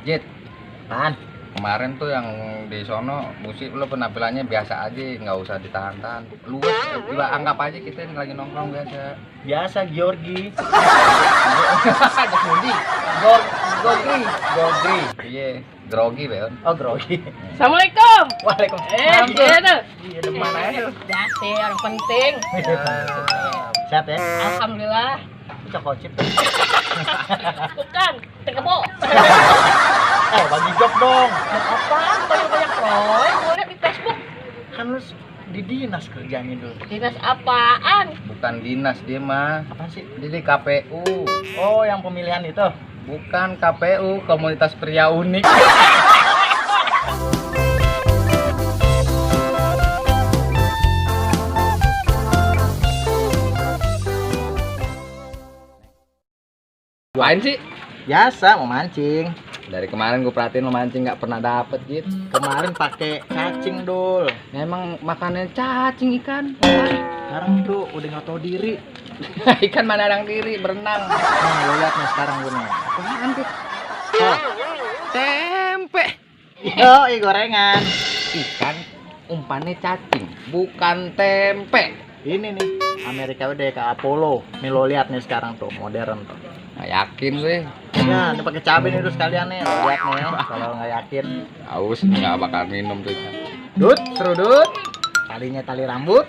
Jit, Apaan? kemarin tuh yang di sono musik lu penampilannya biasa aja, nggak usah ditahan-tahan. Luas, juga anggap aja kita ini lagi nongkrong biasa. Biasa Georgi. Ada Budi. Gogri. Gogri. Iya, grogi beon. Oh, grogi. Assalamualaikum. Waalaikumsalam. Gimana? Iya, depan aja lu. Jati orang penting. Sehat ya? Alhamdulillah. Cokot chip. Bukan, tekebo. Bagi job dong. Apaan? Banyak-banyak proyek. Gue liat di Facebook. Kan lu di dinas kerjanya dulu. Dinas apaan? Bukan dinas dia mah. Apaan sih? Dia di KPU. Oh, yang pemilihan itu. Bukan KPU, Komunitas Pria Unik. Ngapain sih? Biasa mau mancing. Dari kemarin gue perhatiin lo mancing nggak pernah dapet gitu. Kemarin pakai cacing dul. Memang makannya cacing ikan. Sekarang tuh udah nggak tahu diri. Ikan mana ada yang diri berenang. Nah, lo lihat nih sekarang gue nih. Apaan tuh? Oh, Tempe. yo, gorengan. Ikan umpannya cacing, bukan tempe. Ini nih Amerika udah ke Apollo. Nih lo lihat nih sekarang tuh modern tuh. Nggak yakin gue. Nah, ini pakai cabai nih tuh sekalian nih. Lo lihat nih kalau nggak yakin. Aus nggak bakal minum tuh ikan. Dut, serudut. Talinya tali rambut.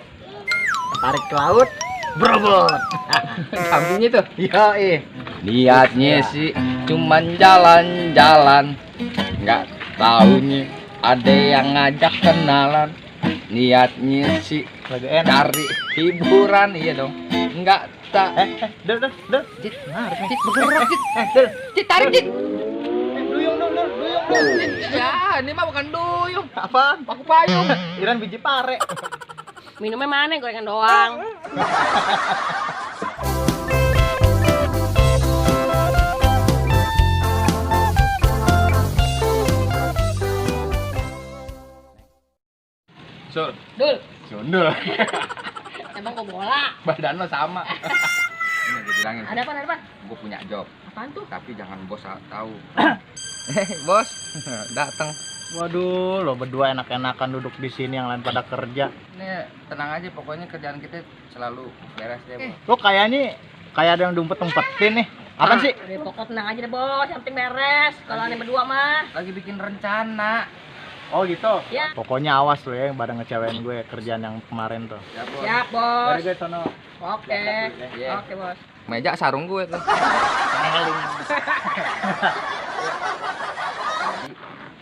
Tarik ke laut. Brobot. Kambingnya tuh. Yo, Niatnya sih cuman jalan-jalan, nggak taunya ada yang ngajak kenalan. Niatnya sih lagi enak. cari hiburan, iya dong. Nggak tak. Dul. Jit, Narik nih. Jit, bergerak Jit. Dul. Jit, tarik Jit. Duyung. Ya, ini mah bukan duyung, Apaan? paku payung. Iran biji pare. Minumnya mana? Gorengan doang. Sur, Dul, sundul. emang kok bola? Badan lo sama. Ini gue bilangin. Ada apa? Gue punya job, Apaan tuh? tapi jangan bos tahu. Bos, datang. Waduh, lo berdua enak-enakan duduk di sini yang lain pada kerja. Ini tenang aja, pokoknya kerjaan kita selalu beres deh, Bos. Lo kayaknya kayak ada yang diumpet-umpetin nih. Apa sih? Udah pokok tenang aja deh bos, yang penting beres. Kalau aneh berdua mah. Lagi bikin rencana. Oh gitu. Ya. Pokoknya awas lo ya pada ngecewain gue kerjaan yang kemarin tuh. Ya, Bos. Siap bos. Dari gue sono. Oke. Iya. Oke bos. Meja sarung gue tuh. Teling.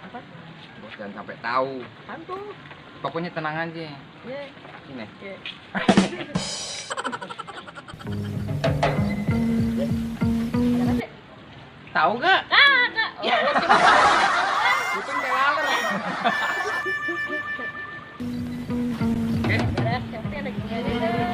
Apa? Bos jangan sampai tahu. Apaan tuh? Pokoknya tenang aja. Iya. Sini. Iya. Ada apa sih? Tahu gak? Ah, Kak. Oh, Kucing telaler. Oke. beres. Yang penting ada gini aja.